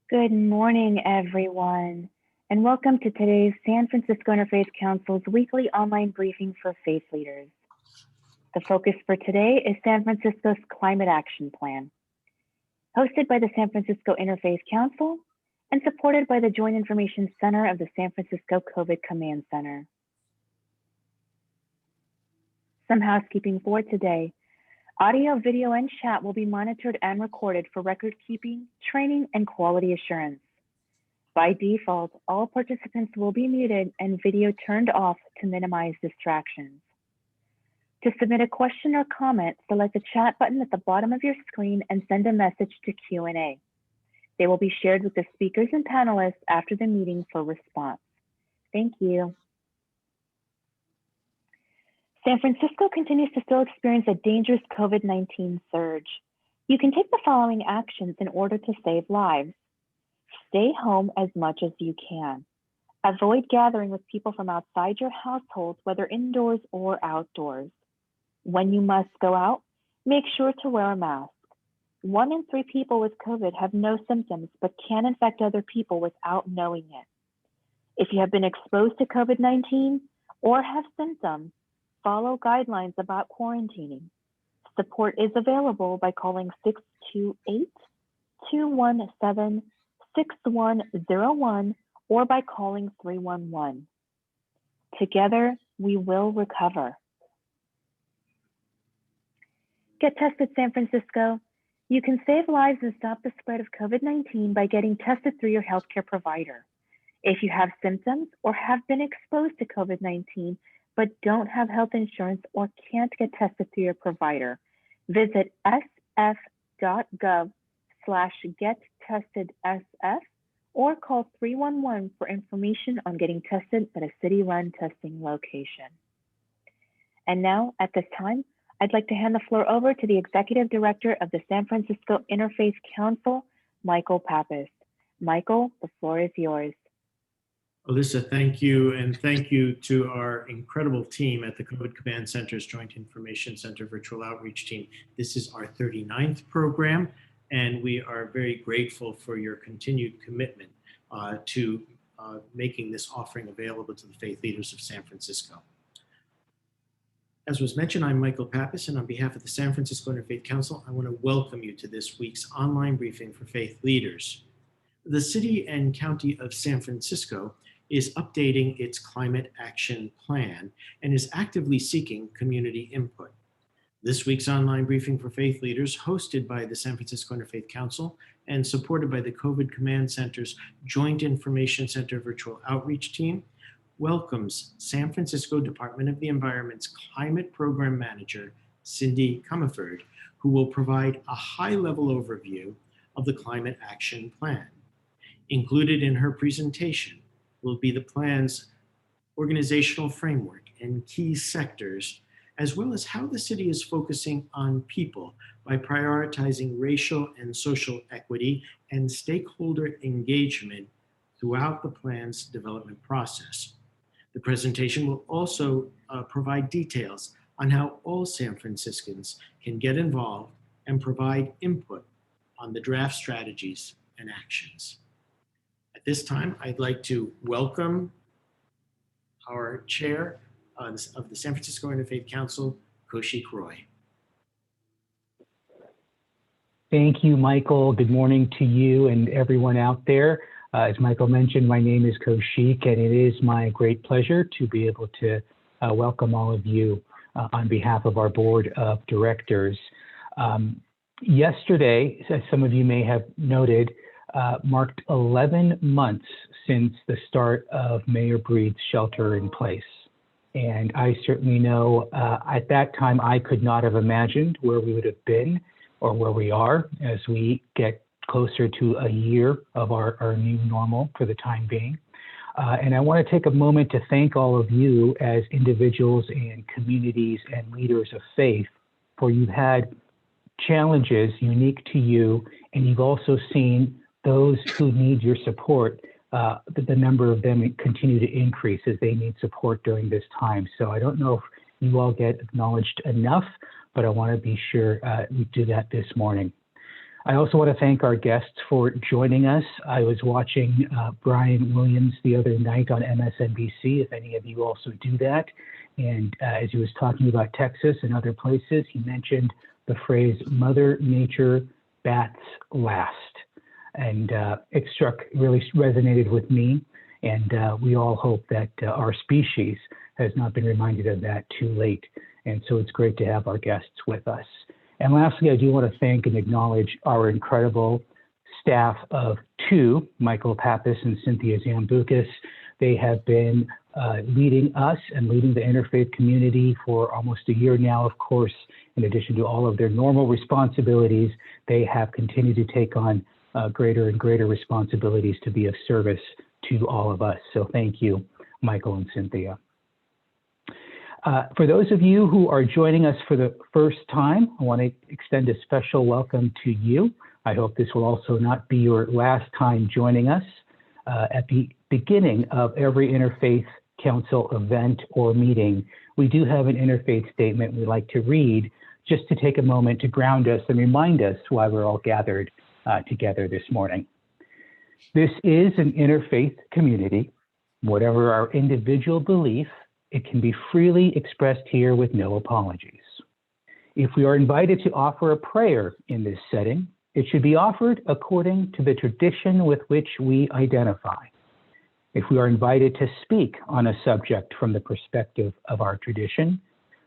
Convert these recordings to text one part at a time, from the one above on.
Good morning, everyone, and welcome to today's San Francisco Interfaith Council's weekly online briefing for faith leaders. The focus for today is San Francisco's Climate Action Plan, hosted by the San Francisco Interfaith Council and supported by the Joint Information Center of the San Francisco COVID Command Center. Some housekeeping for today. Audio, video, and chat will be monitored and recorded for record keeping, training, and quality assurance. By default, all participants will be muted and video turned off to minimize distractions. To submit a question or comment, select the chat button at the bottom of your screen and send a message to Q&A. They will be shared with the speakers and panelists after the meeting for response. Thank you. San Francisco continues to still experience a dangerous COVID-19 surge. You can take the following actions in order to save lives. Stay home as much as you can. Avoid gathering with people from outside your household, whether indoors or outdoors. When you must go out, make sure to wear a mask. 1 in 3 people with COVID have no symptoms, but can infect other people without knowing it. If you have been exposed to COVID-19 or have symptoms, follow guidelines about quarantining. Support is available by calling 628-217-6101 or by calling 311. Together, we will recover. Get tested, San Francisco. You can save lives and stop the spread of COVID-19 by getting tested through your healthcare provider. If you have symptoms or have been exposed to COVID-19, but don't have health insurance or can't get tested through your provider, visit sf.gov/gettestedsf or call 311 for information on getting tested at a city-run testing location. And now, at this time, I'd like to hand the floor over to the Executive Director of the San Francisco Interfaith Council, Michael Pappas. Michael, the floor is yours. Alyssa, thank you, and thank you to our incredible team at the COVID Command Center's Joint Information Center Virtual Outreach Team. This is our 39th program, and we are very grateful for your continued commitment to making this offering available to the faith leaders of San Francisco. As was mentioned, I'm Michael Pappas, and on behalf of the San Francisco Interfaith Council, I want to welcome you to this week's online briefing for faith leaders. The City and County of San Francisco is updating its climate action plan and is actively seeking community input. This week's online briefing for faith leaders, hosted by the San Francisco Interfaith Council and supported by the COVID Command Center's Joint Information Center Virtual Outreach Team, welcomes San Francisco Department of the Environment's Climate Program Manager, Cindy Comeford, who will provide a high-level overview of the climate action plan. Included in her presentation will be the plan's organizational framework and key sectors, as well as how the city is focusing on people by prioritizing racial and social equity and stakeholder engagement throughout the plan's development process. The presentation will also provide details on how all San Franciscans can get involved and provide input on the draft strategies and actions. At this time, I'd like to welcome our chair of the San Francisco Interfaith Council, Kaushik Roy. Thank you, Michael. Good morning to you and everyone out there. As Michael mentioned, my name is Kaushik, and it is my great pleasure to be able to welcome all of you on behalf of our board of directors. Yesterday, as some of you may have noted, marked 11 months since the start of Mayor Breed's shelter in place. And I certainly know at that time, I could not have imagined where we would have been or where we are as we get closer to a year of our new normal for the time being. And I want to take a moment to thank all of you as individuals and communities and leaders of faith, for you've had challenges unique to you, and you've also seen those who need your support, the number of them continue to increase as they need support during this time. So I don't know if you all get acknowledged enough, but I want to be sure we do that this morning. I also want to thank our guests for joining us. I was watching Brian Williams the other night on MSNBC, if any of you also do that. And as he was talking about Texas and other places, he mentioned the phrase, Mother Nature bats last. And it really resonated with me. And we all hope that our species has not been reminded of that too late. And so it's great to have our guests with us. And lastly, I do want to thank and acknowledge our incredible staff of two, Michael Pappas and Cynthia Zamboukas. They have been leading us and leading the interfaith community for almost a year now. Of course, in addition to all of their normal responsibilities, they have continued to take on greater and greater responsibilities to be of service to all of us. So thank you, Michael and Cynthia. For those of you who are joining us for the first time, I want to extend a special welcome to you. I hope this will also not be your last time joining us. At the beginning of every Interfaith Council event or meeting, we do have an interfaith statement we like to read just to take a moment to ground us and remind us why we're all gathered together this morning. This is an interfaith community. Whatever our individual belief, it can be freely expressed here with no apologies. If we are invited to offer a prayer in this setting, it should be offered according to the tradition with which we identify. If we are invited to speak on a subject from the perspective of our tradition,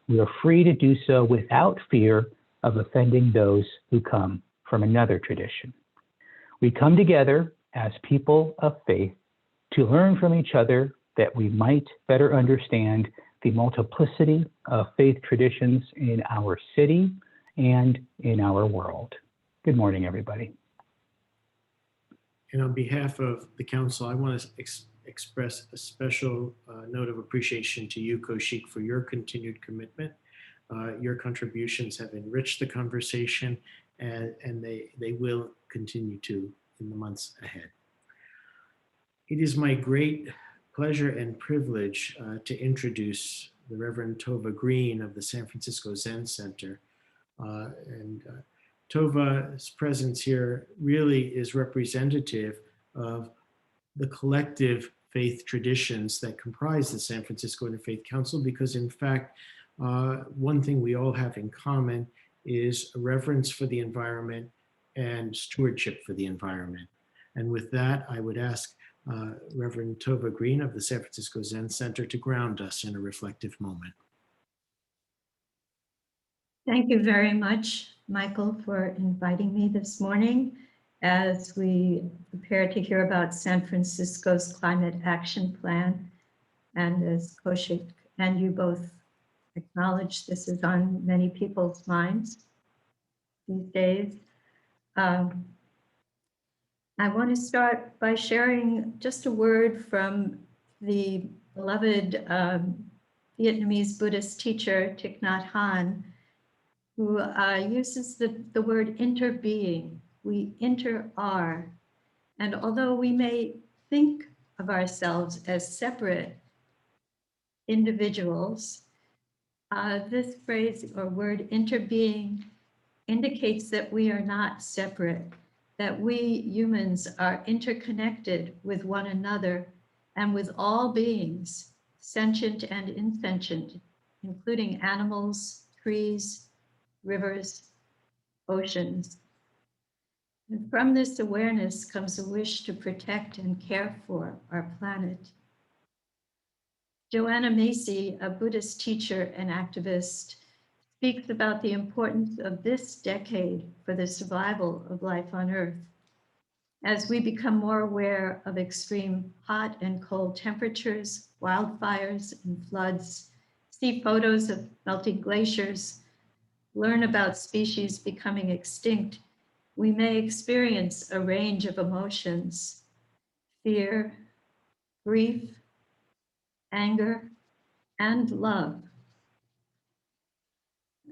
we are free to do so without fear of offending those who come from another tradition. We come together as people of faith to learn from each other that we might better understand the multiplicity of faith traditions in our city and in our world. Good morning, everybody. And on behalf of the council, I want to express a special note of appreciation to you, Kaushik, for your continued commitment. Your contributions have enriched the conversation, and they will continue to in the months ahead. It is my great pleasure and privilege to introduce the Reverend Tova Green of the San Francisco Zen Center. Tova's presence here really is representative of the collective faith traditions that comprise the San Francisco Interfaith Council, because in fact, one thing we all have in common is a reverence for the environment and stewardship for the environment. And with that, I would ask Reverend Tova Green of the San Francisco Zen Center to ground us in a reflective moment. Thank you very much, Michael, for inviting me this morning as we prepare to hear about San Francisco's Climate Action Plan. And as Kaushik and you both acknowledge, this is on many people's minds these days. I want to start by sharing just a word from the beloved Vietnamese Buddhist teacher Thich Nhat Hanh, who uses the word interbeing. We inter-are. And although we may think of ourselves as separate individuals, this phrase or word interbeing indicates that we are not separate, that we humans are interconnected with one another and with all beings, sentient and insentient, including animals, trees, rivers, oceans. And from this awareness comes a wish to protect and care for our planet. Joanna Macy, a Buddhist teacher and activist, speaks about the importance of this decade for the survival of life on Earth. As we become more aware of extreme hot and cold temperatures, wildfires and floods, see photos of melting glaciers, learn about species becoming extinct, we may experience a range of emotions: fear, grief, anger, and love.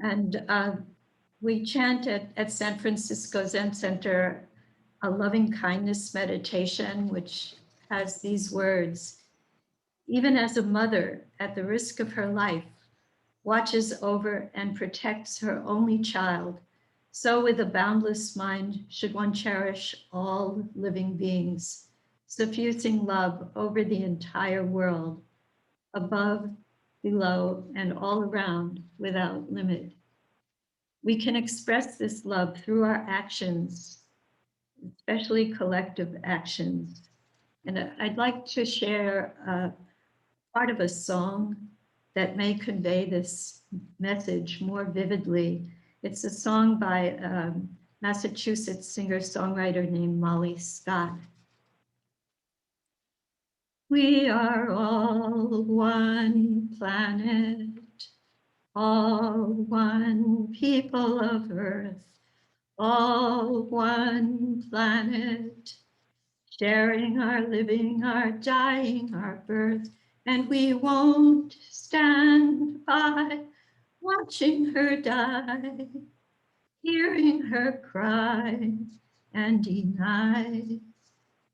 And we chant at San Francisco Zen Center a loving kindness meditation, which has these words: even as a mother at the risk of her life watches over and protects her only child, So with a boundless mind should one cherish all living beings, suffusing love over the entire world, above, below, and all around without limit. We can express this love through our actions, especially collective actions. And I'd like to share part of a song that may convey this message more vividly. It's a song by Massachusetts singer-songwriter named Molly Scott. We are all one planet, all one people of Earth, all one planet, sharing our living, our dying, our birth, and we won't stand by watching her die, hearing her cry and deny.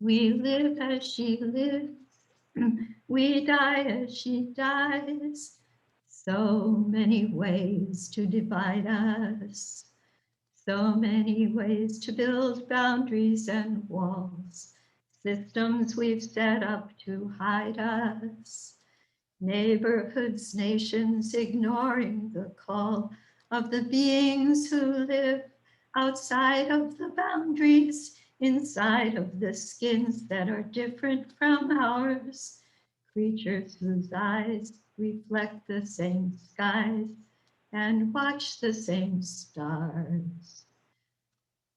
We live as she lives, we die as she dies. So many ways to divide us, so many ways to build boundaries and walls, systems we've set up to hide us. Neighborhoods, nations ignoring the call of the beings who live outside of the boundaries, inside of the skins that are different from ours. Creatures whose eyes reflect the same skies and watch the same stars.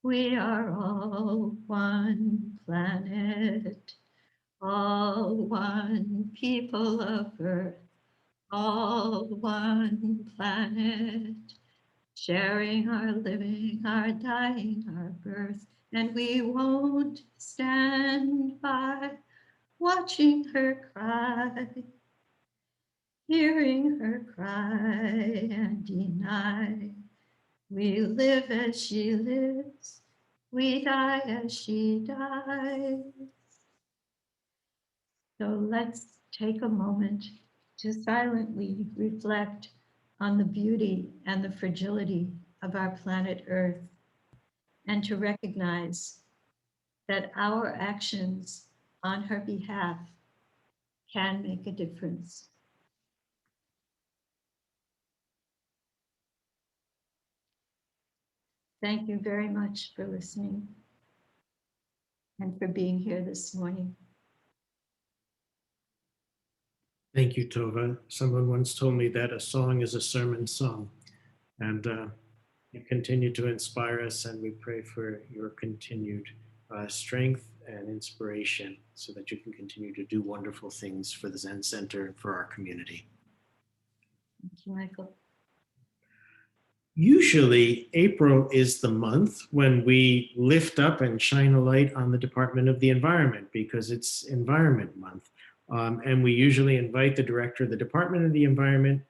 We are all one planet, all one people of Earth, all one planet, sharing our living, our dying, our birth, and we won't stand by watching her cry, hearing her cry and deny. We live as she lives, we die as she dies. So let's take a moment to silently reflect on the beauty and the fragility of our planet Earth, and to recognize that our actions on her behalf can make a difference. Thank you very much for listening and for being here this morning. Thank you, Tova. Someone once told me that a song is a sermon sung, and you continue to inspire us, and we pray for your continued strength and inspiration so that you can continue to do wonderful things for the Zen Center and for our community. Thank you, Michael. Usually, April is the month when we lift up and shine a light on the Department of the Environment because it's Environment Month. And we usually invite the director of the Department of the Environment,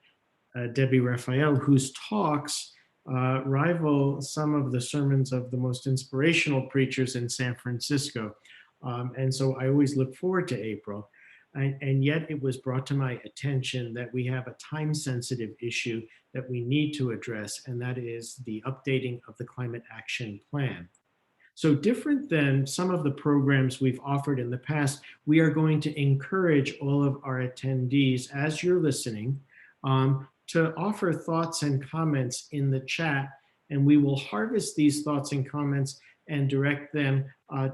Debbie Raphael, whose talks rival some of the sermons of the most inspirational preachers in San Francisco. And so I always look forward to April. And yet it was brought to my attention that we have a time-sensitive issue that we need to address, and that is the updating of the Climate Action Plan. So different than some of the programs we've offered in the past, we are going to encourage all of our attendees, as you're listening, to offer thoughts and comments in the chat, and we will harvest these thoughts and comments and direct them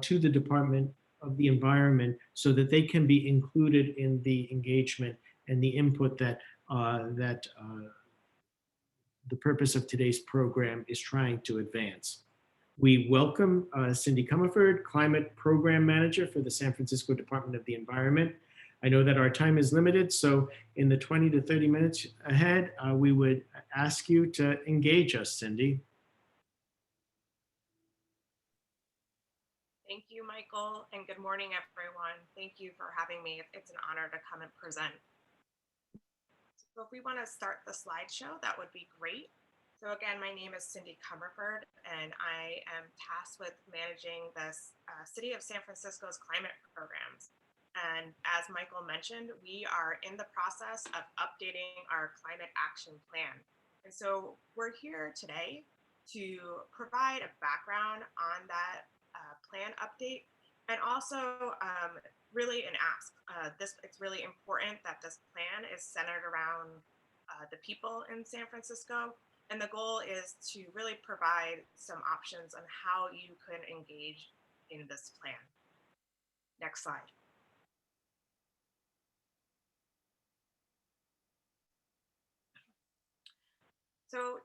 to the Department of the Environment so that they can be included in the engagement and the input that the purpose of today's program is trying to advance. We welcome Cindy Comeford, Climate Program Manager for the San Francisco Department of the Environment. I know that our time is limited, so in the 20 to 30 minutes ahead, we would ask you to engage us, Cindy. Thank you, Michael, and good morning, everyone. Thank you for having me. It's an honor to come and present. So if we want to start the slideshow, that would be great. So again, my name is Cindy Comeford, and I am tasked with managing the City of San Francisco's climate programs. And as Michael mentioned, we are in the process of updating our climate action plan. And so we're here today to provide a background on that plan update, and also really an ask. It's really important that this plan is centered around the people in San Francisco, and the goal is to really provide some options on how you can engage in this plan. Next slide. So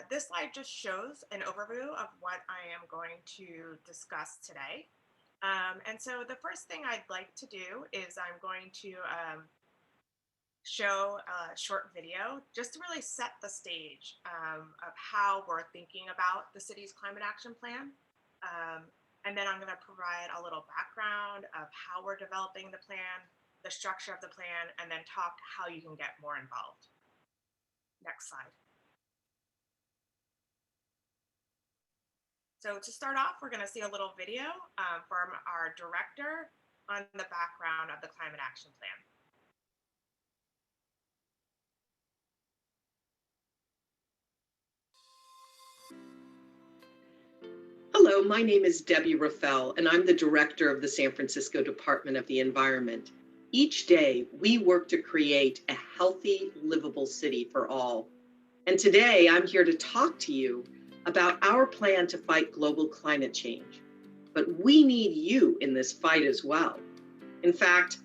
this slide just shows an overview of what I am going to discuss today. And so the first thing I'd like to do is I'm going to show a short video just to really set the stage of how we're thinking about the city's climate action plan. And then I'm going to provide a little background of how we're developing the plan, the structure of the plan, and then talk how you can get more involved. Next slide. So to start off, we're going to see a little video from our director on the background of the climate action plan. Hello, my name is Debbie Raffel, and I'm the director of the San Francisco Department of the Environment. Each day, we work to create a healthy, livable city for all. And today, I'm here to talk to you about our plan to fight global climate change. But we need you in this fight as well. In fact,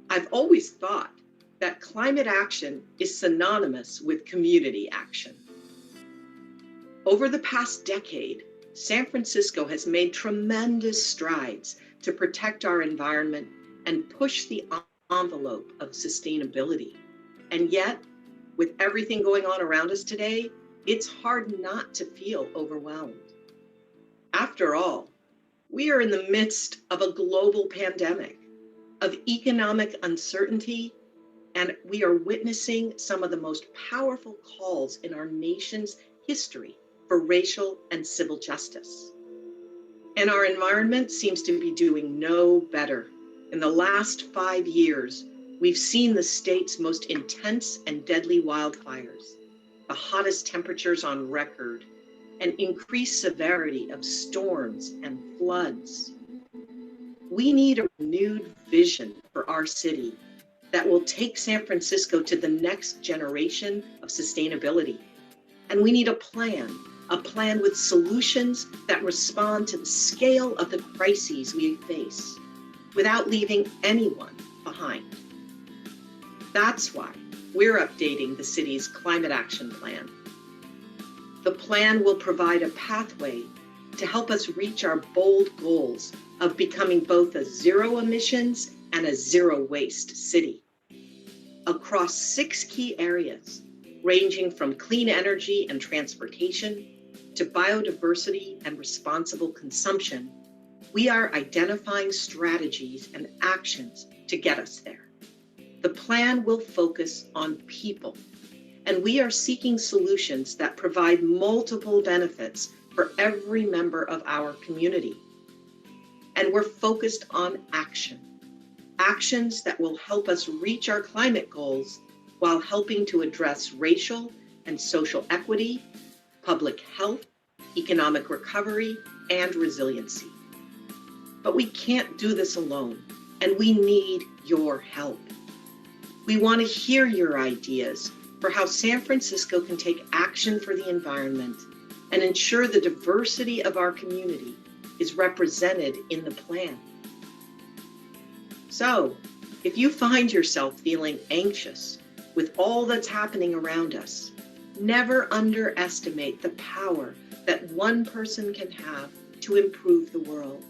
I've always thought that climate action is synonymous with community action. Over the past decade, San Francisco has made tremendous strides to protect our environment and push the envelope of sustainability. And yet, with everything going on around us today, it's hard not to feel overwhelmed. After all, we are in the midst of a global pandemic, of economic uncertainty, and we are witnessing some of the most powerful calls in our nation's history for racial and civil justice. And our environment seems to be doing no better. In the last 5 years, we've seen the state's most intense and deadly wildfires, the hottest temperatures on record, and increased severity of storms and floods. We need a renewed vision for our city that will take San Francisco to the next generation of sustainability. And we need a plan with solutions that respond to the scale of the crises we face without leaving anyone behind. That's why we're updating the city's climate action plan. The plan will provide a pathway to help us reach our bold goals of becoming both a zero emissions and a zero waste city. Across 6 key areas, ranging from clean energy and transportation to biodiversity and responsible consumption, we are identifying strategies and actions to get us there. The plan will focus on people, and we are seeking solutions that provide multiple benefits for every member of our community. And we're focused on actions that will help us reach our climate goals while helping to address racial and social equity, public health, economic recovery, and resiliency. But we can't do this alone, and we need your help. We want to hear your ideas for how San Francisco can take action for the environment and ensure the diversity of our community is represented in the plan. So, if you find yourself feeling anxious with all that's happening around us, never underestimate the power that one person can have to improve the world.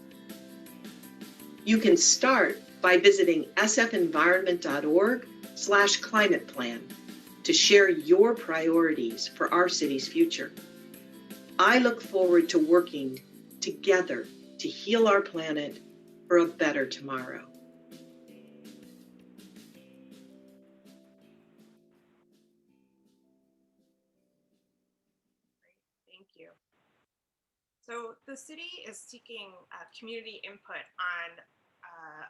You can start by visiting sfenvironment.org/climate plan to share your priorities for our city's future. I look forward to working together to heal our planet for a better tomorrow. Thank you. So the city is seeking community input on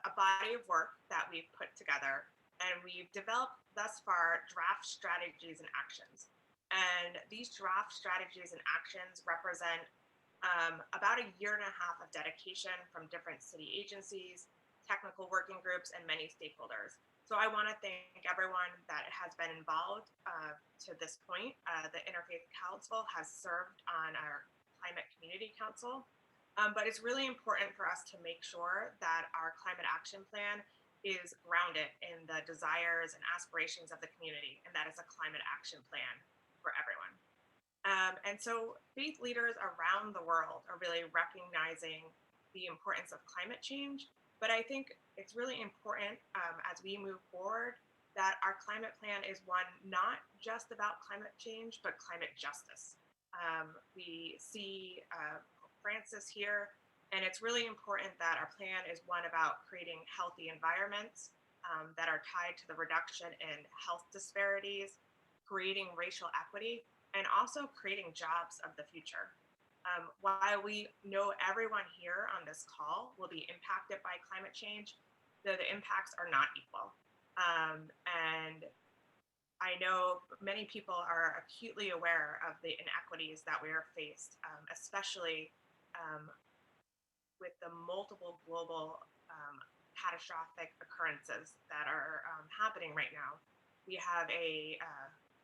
a body of work that we've put together, and we've developed thus far draft strategies and actions. And these draft strategies and actions represent about a year and a half of dedication from different city agencies, technical working groups, and many stakeholders. So I want to thank everyone that has been involved to this point. The Interfaith Council has served on our Climate Community Council, but it's really important for us to make sure that our climate action plan is grounded in the desires and aspirations of the community, and that is a climate action plan for everyone. And so faith leaders around the world are really recognizing the importance of climate change. But I think it's really important as we move forward that our climate plan is one not just about climate change, but climate justice. We see Francis here, and it's really important that our plan is one about creating healthy environments that are tied to the reduction in health disparities, creating racial equity, and also creating jobs of the future. While we know everyone here on this call will be impacted by climate change, the impacts are not equal. And I know many people are acutely aware of the inequities that we are faced, especially with the multiple global catastrophic occurrences that are happening right now. We have a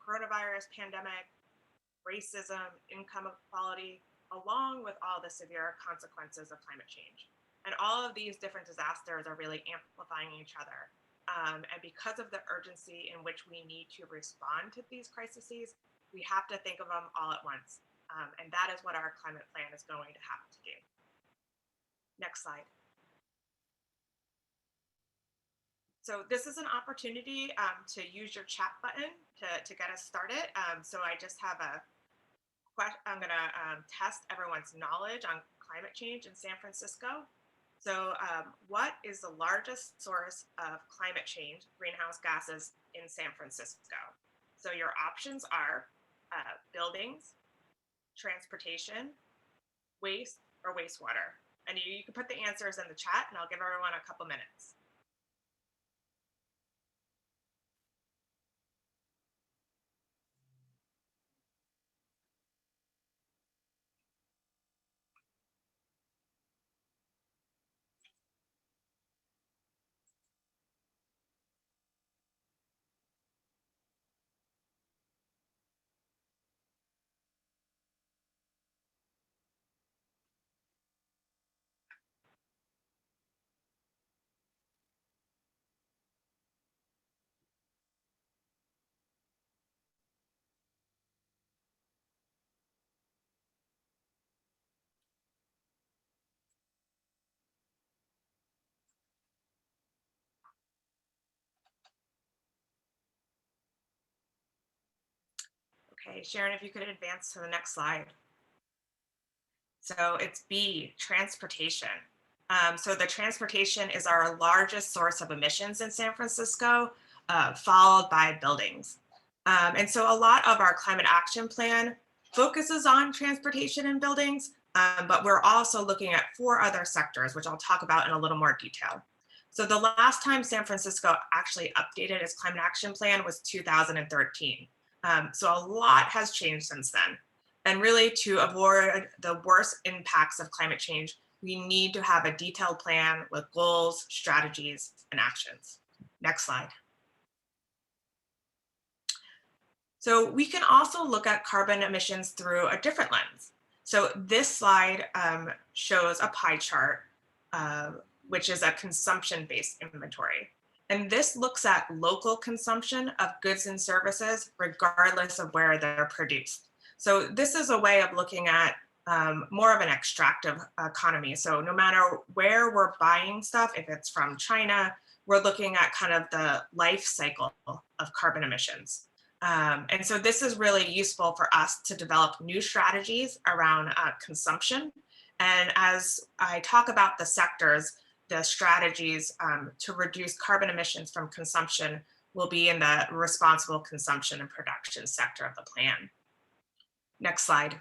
coronavirus pandemic, racism, income inequality, along with all the severe consequences of climate change. And all of these different disasters are really amplifying each other. And because of the urgency in which we need to respond to these crises, we have to think of them all at once. And that is what our climate plan is going to have to do. Next slide. So this is an opportunity to use your chat button to get us started. So I just have I'm going to test everyone's knowledge on climate change in San Francisco. So what is the largest source of climate change, greenhouse gases, in San Francisco? So your options are buildings, transportation, waste, or wastewater. And you can put the answers in the chat, and I'll give everyone a couple minutes. Okay, Sharon, if you could advance to the next slide. So it's B, transportation. So the transportation is our largest source of emissions in San Francisco, followed by buildings. And so a lot of our climate action plan focuses on transportation and buildings, but we're also looking at 4 other sectors, which I'll talk about in a little more detail. So the last time San Francisco actually updated its climate action plan was 2013. So a lot has changed since then. And really, to avoid the worst impacts of climate change, we need to have a detailed plan with goals, strategies, and actions. Next slide. So we can also look at carbon emissions through a different lens. So this slide shows a pie chart, which is a consumption-based inventory. And this looks at local consumption of goods and services, regardless of where they're produced. So this is a way of looking at more of an extractive economy. So no matter where we're buying stuff, if it's from China, we're looking at kind of the life cycle of carbon emissions. And so this is really useful for us to develop new strategies around consumption. And as I talk about the sectors, the strategies to reduce carbon emissions from consumption will be in the responsible consumption and production sector of the plan. Next slide.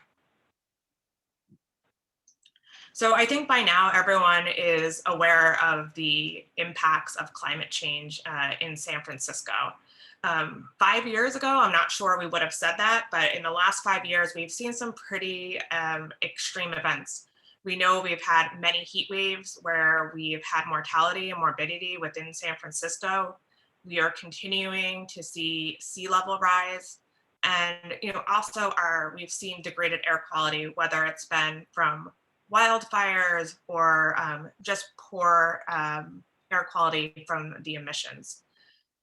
So I think by now everyone is aware of the impacts of climate change in San Francisco. 5 years ago, I'm not sure we would have said that, but in the last 5 years, we've seen some pretty extreme events. We know we've had many heat waves where we've had mortality and morbidity within San Francisco. We are continuing to see sea level rise. And also we've seen degraded air quality, whether it's been from wildfires or just poor air quality from the emissions.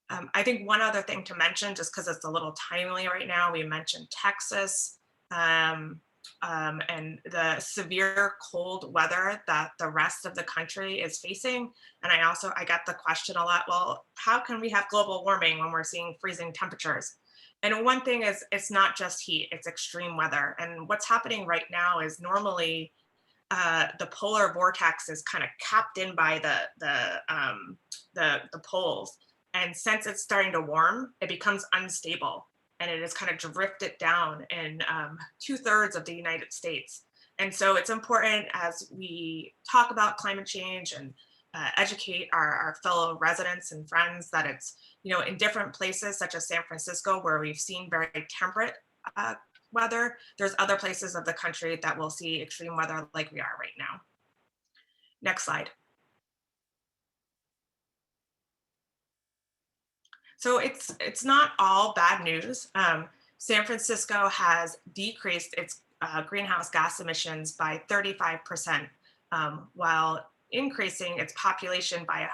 I think one other thing to mention, just because it's a little timely right now, we mentioned Texas and the severe cold weather that the rest of the country is facing. And I got the question a lot, well, how can we have global warming when we're seeing freezing temperatures? And one thing is, it's not just heat, it's extreme weather. And what's happening right now is normally the polar vortex is kind of capped in by the poles. And since it's starting to warm, it becomes unstable and it is kind of drifted down in 2/3 of the United States. And so it's important as we talk about climate change and educate our fellow residents and friends that it's, in different places such as San Francisco, where we've seen very temperate weather, there's other places of the country that will see extreme weather like we are right now. Next slide. So it's not all bad news. San Francisco has decreased its greenhouse gas emissions by 35%, while increasing its population by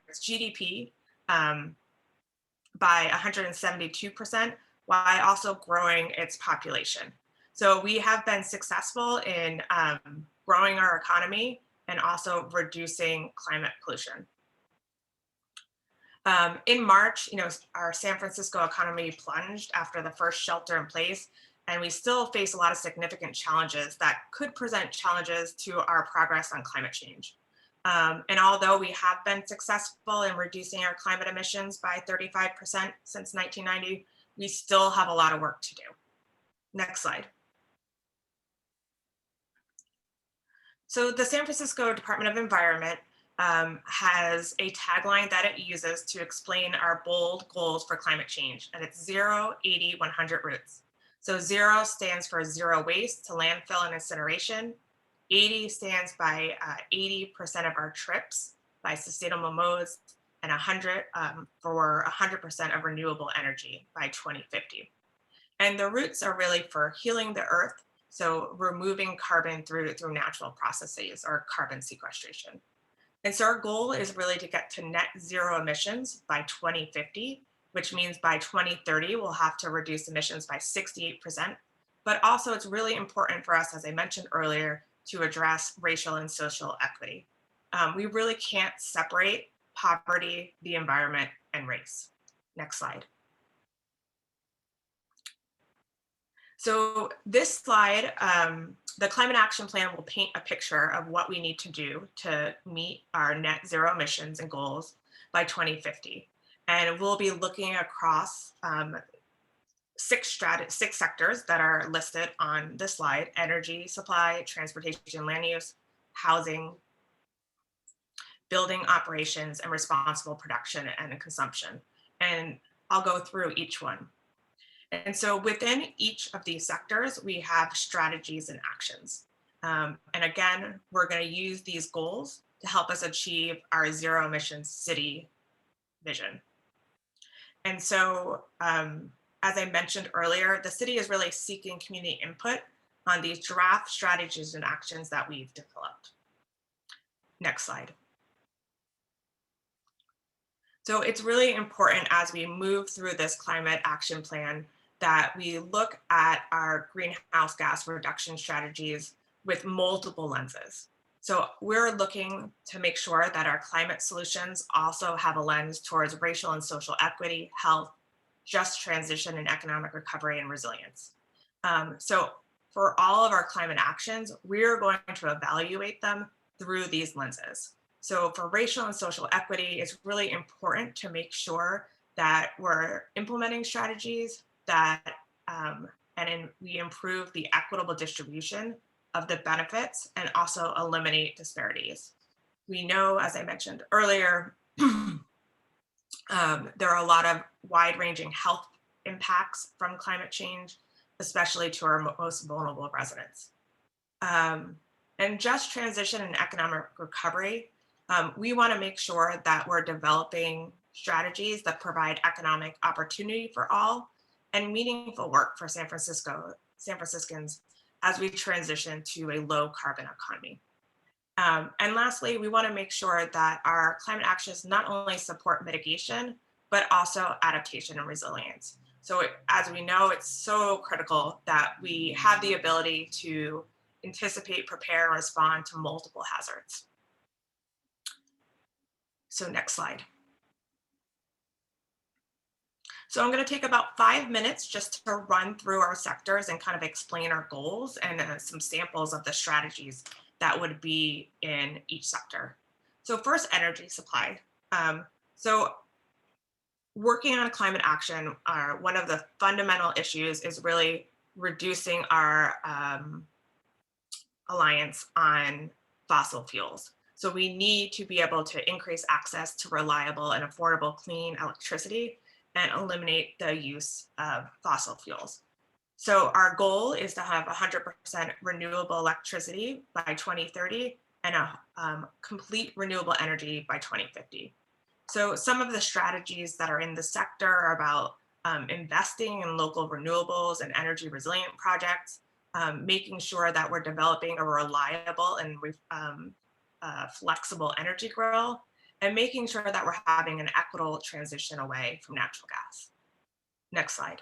its GDP by 172%, while also growing its population. So we have been successful in growing our economy and also reducing climate pollution. In March, our San Francisco economy plunged after the first shelter in place, and we still face a lot of significant challenges that could present challenges to our progress on climate change. And although we have been successful in reducing our climate emissions by 35% since 1990, we still have a lot of work to do. Next slide. So the San Francisco Department of Environment has a tagline that it uses to explain our bold goals for climate change, and it's 0, 80, 100 roots. So 0 stands for zero waste to landfill and incineration. 80 stands by 80% of our trips by sustainable modes, and 100 for 100% of renewable energy by 2050. And the roots are really for healing the earth, so removing carbon through natural processes or carbon sequestration. And so our goal is really to get to net zero emissions by 2050, which means by 2030, we'll have to reduce emissions by 68%. But also it's really important for us, as I mentioned earlier, to address racial and social equity. We really can't separate poverty, the environment, and race. Next slide. So this slide, the Climate Action Plan will paint a picture of what we need to do to meet our net zero emissions and goals by 2050. And we'll be looking across 6 sectors that are listed on this slide: energy supply, transportation, land use, housing, building operations, and responsible production and consumption. And I'll go through each one. And so within each of these sectors, we have strategies and actions. And again, we're going to use these goals to help us achieve our zero emissions city vision. And so, as I mentioned earlier, the city is really seeking community input on these draft strategies and actions that we've developed. Next slide. So it's really important as we move through this climate action plan that we look at our greenhouse gas reduction strategies with multiple lenses. So we're looking to make sure that our climate solutions also have a lens towards racial and social equity, health, just transition, and economic recovery and resilience. So for all of our climate actions, we're going to evaluate them through these lenses. So for racial and social equity, it's really important to make sure that we're implementing strategies that we improve the equitable distribution of the benefits and also eliminate disparities. We know, as I mentioned earlier, There are a lot of wide-ranging health impacts from climate change, especially to our most vulnerable residents. And just transition and economic recovery, we want to make sure that we're developing strategies that provide economic opportunity for all and meaningful work for San Franciscans as we transition to a low carbon economy. And lastly, we want to make sure that our climate actions not only support mitigation, but also adaptation and resilience. So as we know, it's so critical that we have the ability to anticipate, prepare, and respond to multiple hazards. So next slide. So I'm going to take about 5 minutes just to run through our sectors and kind of explain our goals and some samples of the strategies that would be in each sector. So first, energy supply. So working on climate action, one of the fundamental issues is really reducing our reliance on fossil fuels. So we need to be able to increase access to reliable and affordable clean electricity and eliminate the use of fossil fuels. So our goal is to have 100% renewable electricity by 2030 and a complete renewable energy by 2050. So some of the strategies that are in the sector are about investing in local renewables and energy resilient projects, making sure that we're developing a reliable and flexible energy grill, and making sure that we're having an equitable transition away from natural gas. Next slide.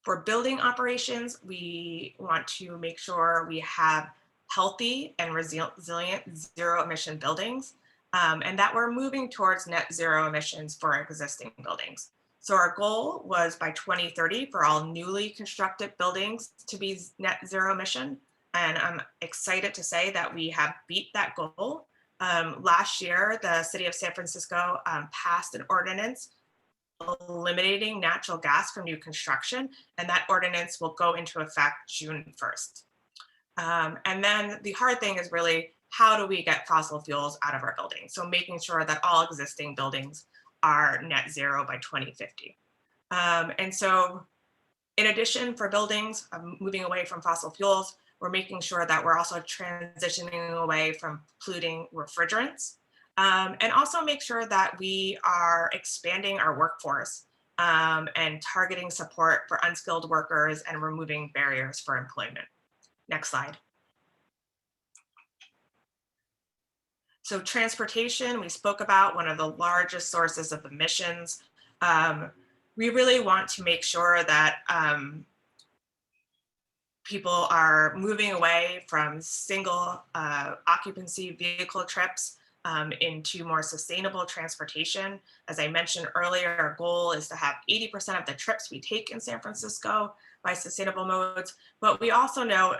For building operations, we want to make sure we have healthy and resilient zero emission buildings, and that we're moving towards net zero emissions for existing buildings. So our goal was by 2030 for all newly constructed buildings to be net zero emission. And I'm excited to say that we have beat that goal. Last year, the city of San Francisco passed an ordinance eliminating natural gas from new construction, and that ordinance will go into effect June 1st. And then the hard thing is really, how do we get fossil fuels out of our buildings? So making sure that all existing buildings are net zero by 2050. And so in addition, for buildings, moving away from fossil fuels, we're making sure that we're also transitioning away from polluting refrigerants, and also make sure that we are expanding our workforce and targeting support for unskilled workers and removing barriers for employment. Next slide. So transportation, we spoke about, one of the largest sources of emissions. We really want to make sure that people are moving away from single occupancy vehicle trips into more sustainable transportation. As I mentioned earlier, our goal is to have 80% of the trips we take in San Francisco by sustainable modes, but we also know,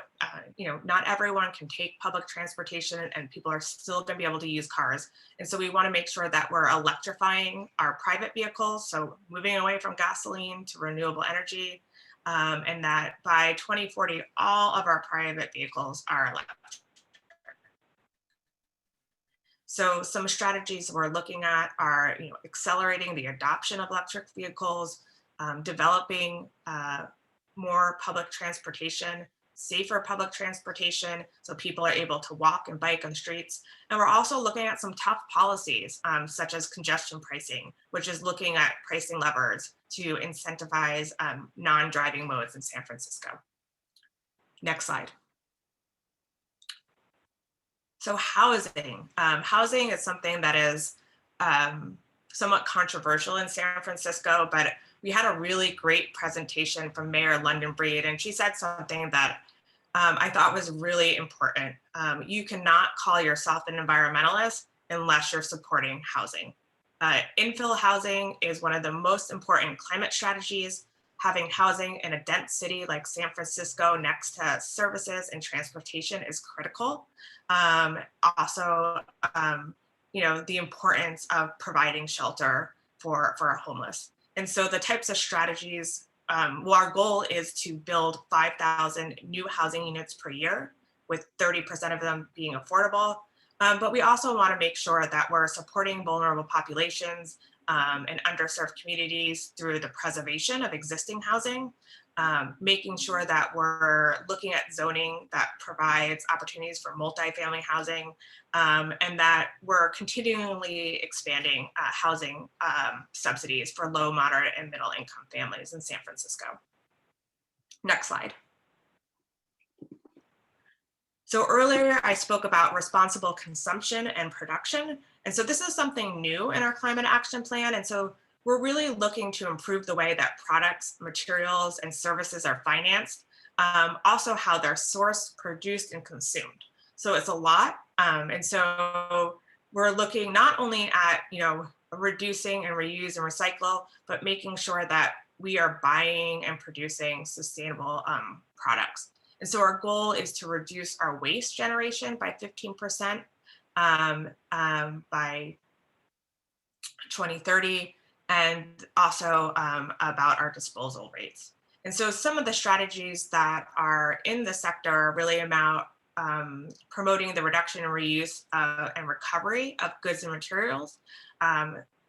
not everyone can take public transportation, and people are still going to be able to use cars. And so we want to make sure that we're electrifying our private vehicles, so moving away from gasoline to renewable energy, and that by 2040, all of our private vehicles are electric. So some strategies we're looking at are, accelerating the adoption of electric vehicles, developing more public transportation, safer public transportation, so people are able to walk and bike on the streets. And we're also looking at some tough policies, such as congestion pricing, which is looking at pricing levers to incentivize non-driving modes in San Francisco. Next slide. So housing. Housing is something that is somewhat controversial in San Francisco, but we had a really great presentation from Mayor London Breed, and she said something that I thought was really important. You cannot call yourself an environmentalist unless you're supporting housing. Infill housing is one of the most important climate strategies. Having housing in a dense city like San Francisco next to services and transportation is critical. Also, the importance of providing shelter for our homeless. And so the types of strategies, our goal is to build 5,000 new housing units per year, with 30% of them being affordable. But we also want to make sure that we're supporting vulnerable populations and underserved communities through the preservation of existing housing, making sure that we're looking at zoning that provides opportunities for multifamily housing, and that we're continually expanding housing subsidies for low, moderate, and middle income families in San Francisco. Next slide. So earlier I spoke about responsible consumption and production. And so this is something new in our climate action plan. And so we're really looking to improve the way that products, materials, and services are financed, also how they're sourced, produced, and consumed. So it's a lot. And so we're looking not only at, reducing and reuse and recycle, but making sure that we are buying and producing sustainable products. And so our goal is to reduce our waste generation by 15% by 2030, and also about our disposal rates. And so some of the strategies that are in the sector are really about promoting the reduction and reuse and recovery of goods and materials.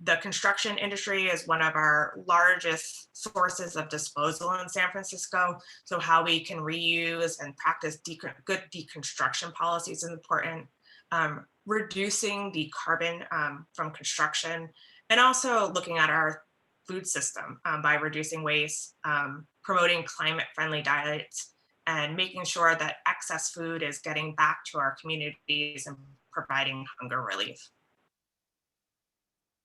The construction industry is one of our largest sources of disposal in San Francisco. So how we can reuse and practice good deconstruction policies is important. Reducing the carbon from construction, and also looking at our food system by reducing waste, promoting climate-friendly diets, and making sure that excess food is getting back to our communities and providing hunger relief.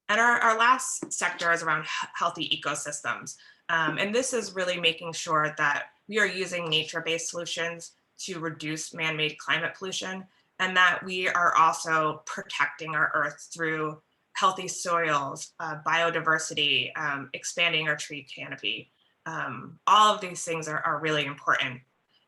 And our last sector is around healthy ecosystems. And this is really making sure that we are using nature-based solutions to reduce man-made climate pollution, and that we are also protecting our earth through healthy soils, biodiversity, expanding our tree canopy. All of these things are really important.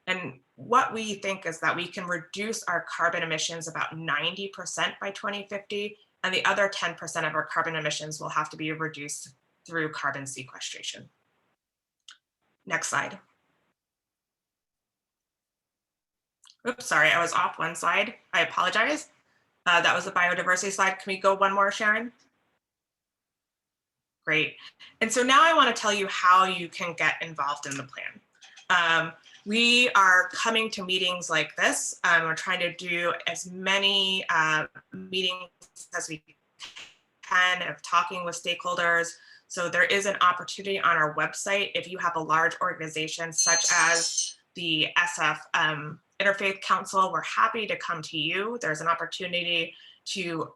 And what we think is that we can reduce our carbon emissions about 90% by 2050, and the other 10% of our carbon emissions will have to be reduced through carbon sequestration. Next slide. Oops, sorry, I was off one slide. I apologize. That was the biodiversity slide. Can we go one more, Sharon? Great. And so now I want to tell you how you can get involved in the plan. We are coming to meetings like this. We're trying to do as many meetings as we can of talking with stakeholders. So there is an opportunity on our website if you have a large organization such as the Interfaith Council. We're happy to come to you. There's an opportunity to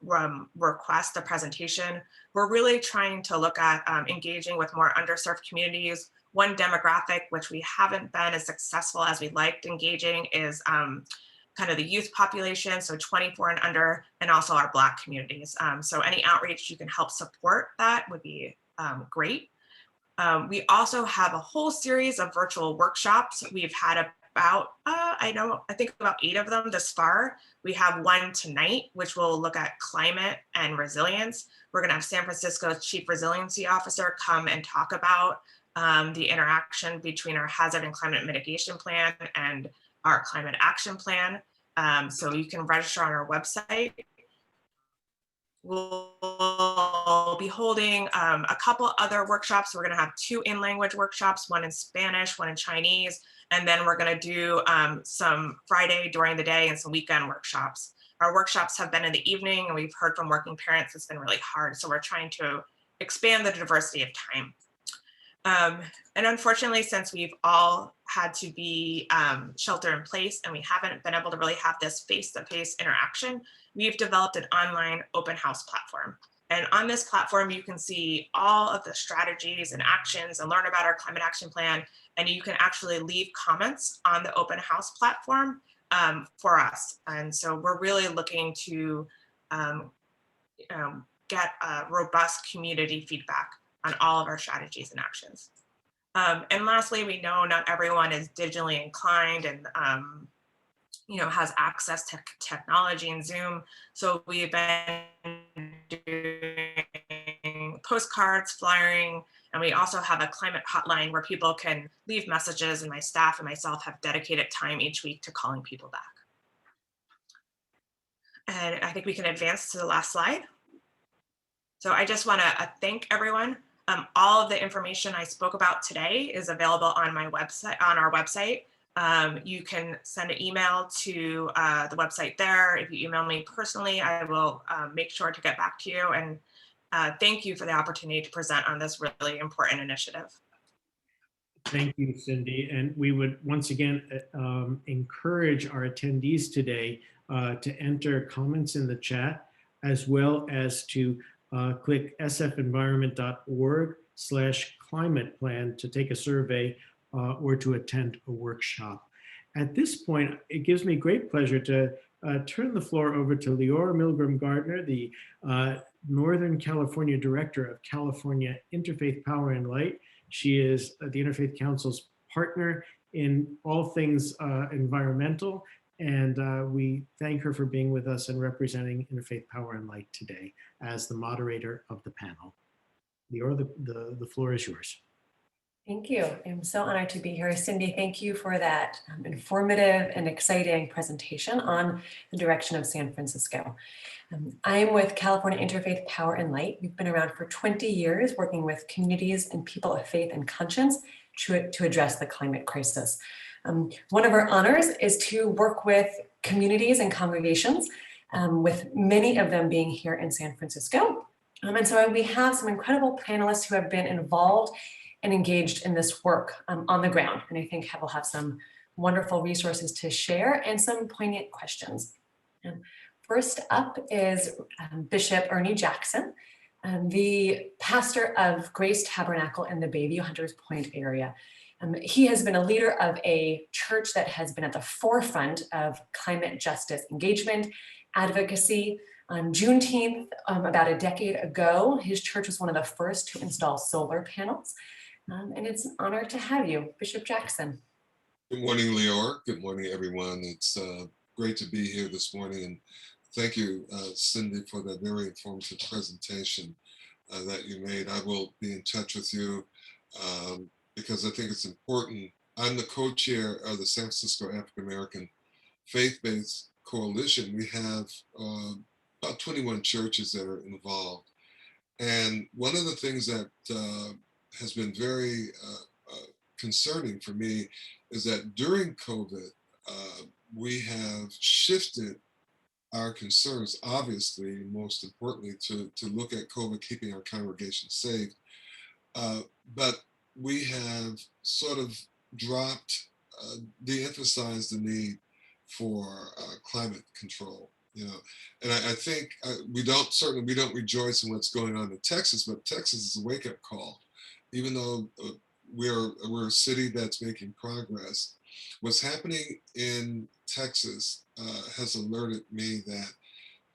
request a presentation. We're really trying to look at engaging with more underserved communities. One demographic which we haven't been as successful as we'd liked engaging is kind of the youth population, so 24 and under, and also our Black communities. So any outreach you can help support that would be great. We also have a whole series of virtual workshops. We've had about, I think about 8 of them thus far. We have one tonight, which will look at climate and resilience. We're gonna have San Francisco's Chief Resiliency Officer come and talk about the interaction between our hazard and climate mitigation plan and our climate action plan. So you can register on our website. We'll be holding a couple other workshops. We're gonna have 2 in-language workshops, one in Spanish, one in Chinese, and then we're gonna do some Friday during the day and some weekend workshops. Our workshops have been in the evening, and we've heard from working parents it's been really hard. So we're trying to expand the diversity of time. And unfortunately, since we've all had to be shelter in place and we haven't been able to really have this face-to-face interaction, we've developed an online open house platform. And on this platform, you can see all of the strategies and actions and learn about our climate action plan. And you can actually leave comments on the open house platform for us. And so we're really looking to get robust community feedback on all of our strategies and actions. And lastly, we know not everyone is digitally inclined and has access to technology and Zoom. So we've been doing postcards, flyering, and we also have a climate hotline where people can leave messages, and my staff and myself have dedicated time each week to calling people back. I And I think we can advance to the last slide. So I just want to thank everyone. All of the information I spoke about today is available on my website, on our website. You can send an email to the website there. If you email me personally, I will make sure to get back to you. And thank you for the opportunity to present on this really important initiative. Thank you, Cindy. And we would once again encourage our attendees today to enter comments in the chat, as well as to click sfenvironment.org/climate plan to take a survey or to attend a workshop. At this point, it gives me great pleasure to turn the floor over to Leora Milgram Gardner, the Northern California Director of California Interfaith Power and Light. She is the Interfaith Council's partner in all things environmental, and we thank her for being with us and representing Interfaith Power and Light today as the moderator of the panel. Leora, the floor is yours. Thank you. I'm so honored to be here. Cindy, thank you for that informative and exciting presentation on the direction of San Francisco. I'm with California Interfaith Power and Light. We've been around for 20 years working with communities and people of faith and conscience to address the climate crisis. One of our honors is to work with communities and congregations, with many of them being here in San Francisco. And so we have some incredible panelists who have been involved and engaged in this work on the ground. And I think we'll have some wonderful resources to share and some poignant questions. First up is Bishop Ernie Jackson, the pastor of Grace Tabernacle in the Bayview Hunters Point area. He has been a leader of a church that has been at the forefront of climate justice engagement, advocacy. On Juneteenth, about a decade ago, his church was one of the first to install solar panels. And it's an honor to have you, Bishop Jackson. Good morning, Leora. Good morning, everyone. It's great to be here this morning. And thank you, Cindy, for that very informative presentation that you made. I will be in touch with you because I think it's important. I'm the co-chair of the San Francisco African American Faith-Based Coalition. We have about 21 churches that are involved. And one of the things that has been very concerning for me is that during COVID, we have shifted our concerns, obviously, most importantly, to look at COVID, keeping our congregation safe. But we have sort of dropped, de-emphasized the need for climate control. You know, and I think we don't rejoice in what's going on in Texas, but Texas is a wake-up call. Even though we're a city that's making progress, what's happening in Texas has alerted me that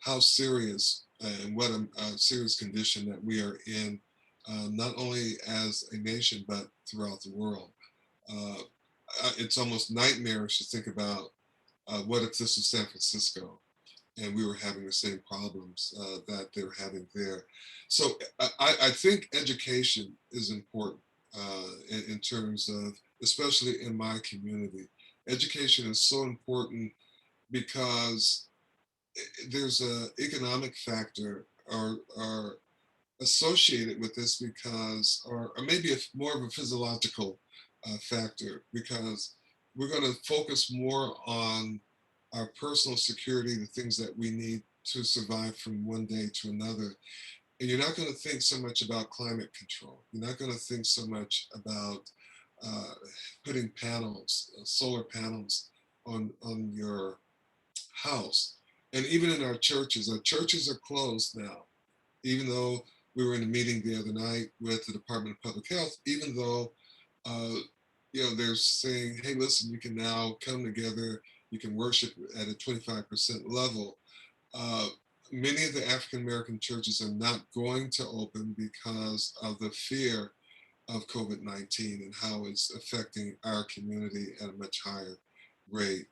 how serious and what a serious condition that we are in, not only as a nation, but throughout the world. It's almost nightmarish to think about what if this was San Francisco and we were having the same problems that they're having there. So I think education is important in terms of, especially in my community. Education is so important because there's an economic factor or associated with this because, or maybe more of a physiological factor, because we're going to focus more on our personal security, the things that we need to survive from one day to another. And you're not going to think so much about climate control. You're not going to think so much about putting panels, solar panels on your house. And even in our churches are closed now. Even though we were in a meeting the other night with the Department of Public Health, even though you know, they're saying, hey, listen, you can now come together, you can worship at a 25% level. Many of the African American churches are not going to open because of the fear of COVID-19 and how it's affecting our community at a much higher rate.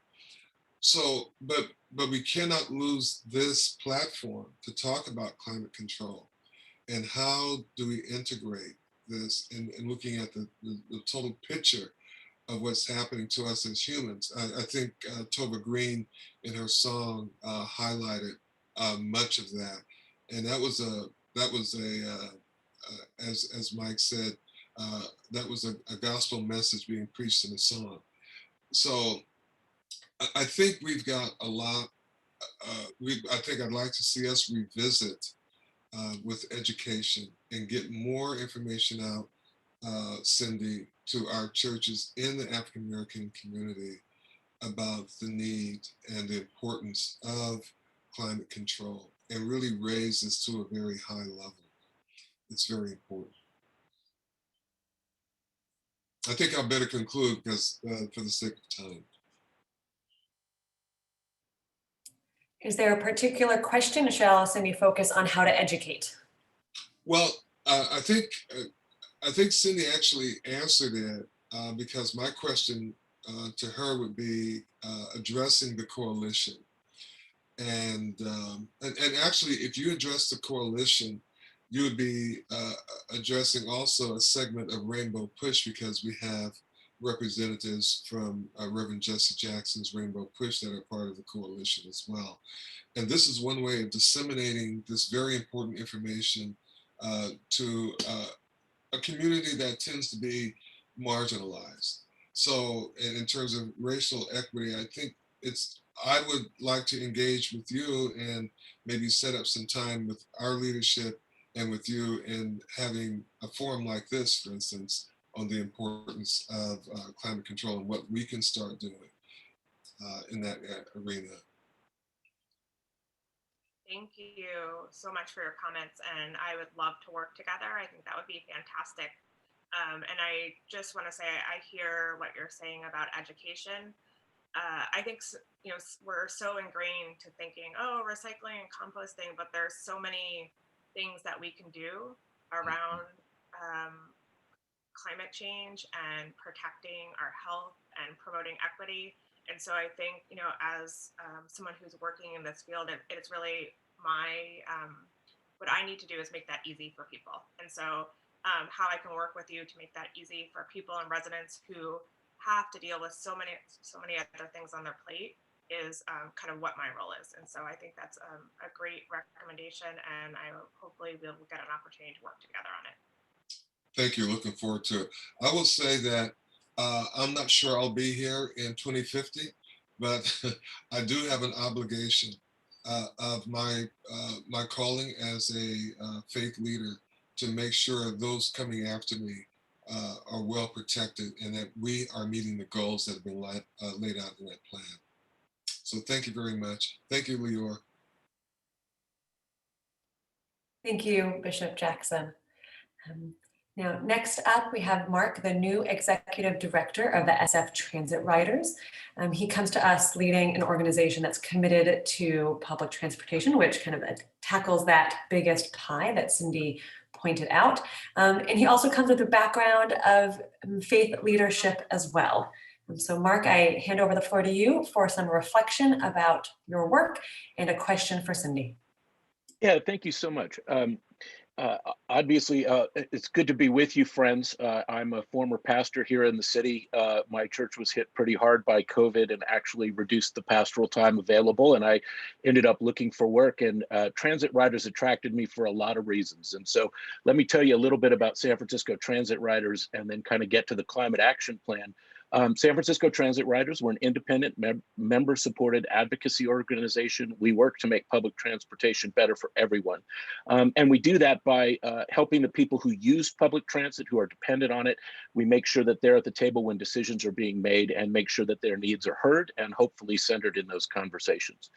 So, but we cannot lose this platform to talk about climate control and how do we integrate this in looking at the total picture of what's happening to us as humans. I think Tova Green in her song highlighted much of that. And that was as Mike said, that was a gospel message being preached in a song. So I think we've got a lot. I think I'd like to see us revisit with education and get more information out, Cindy, to our churches in the African American community about the need and the importance of climate control, and really raise this to a very high level. It's very important. I think I better conclude because for the sake of time. Is there a particular question? Shall Cindy focus on how to educate? Well, I think Cindy actually answered it because my question to her would be addressing the coalition. And actually, if you address the coalition, you would be addressing also a segment of Rainbow Push, because we have representatives from Reverend Jesse Jackson's Rainbow Push that are part of the coalition as well. And this is one way of disseminating this very important information to a community that tends to be marginalized. So, and in terms of racial equity, I think I would like to engage with you and maybe set up some time with our leadership and with you in having a forum like this, for instance, on the importance of climate control and what we can start doing in that arena. Thank you so much for your comments, and I would love to work together. I think that would be fantastic. And I just want to say, I hear what you're saying about education. I think, you know, we're so ingrained to thinking, oh, recycling and composting, but there's so many things that we can do around climate change and protecting our health and promoting equity. And so I think, you know, as someone who's working in this field, it's really what I need to do is make that easy for people. And so how I can work with you to make that easy for people and residents who have to deal with so many other things on their plate is kind of what my role is. And so I think that's a great recommendation, and I hopefully we'll get an opportunity to work together on it. Thank you. Looking forward to it. I will say that I'm not sure I'll be here in 2050, but I do have an obligation of my calling as a faith leader to make sure those coming after me are well protected and that we are meeting the goals that have been laid out in that plan. So thank you very much. Thank you, Leor. Thank you, Bishop Jackson. Now, next up, we have Mark, the new Executive Director of the SF Transit Riders. He comes to us leading an organization that's committed to public transportation, which kind of tackles that biggest pie that Cindy pointed out. And he also comes with a background of faith leadership as well. So Mark, I hand over the floor to you for some reflection about your work and a question for Cindy. Yeah, thank you so much. Obviously, it's good to be with you, friends. I'm a former pastor here in the city. My church was hit pretty hard by COVID and actually reduced the pastoral time available. And I ended up looking for work, and transit riders attracted me for a lot of reasons. And so let me tell you a little bit about San Francisco Transit Riders and then kind of get to the climate action plan. San Francisco Transit Riders, we're an independent member-supported advocacy organization. We work to make public transportation better for everyone. And we do that by helping the people who use public transit, who are dependent on it. We make sure that they're at the table when decisions are being made and make sure that their needs are heard and hopefully centered in those conversations.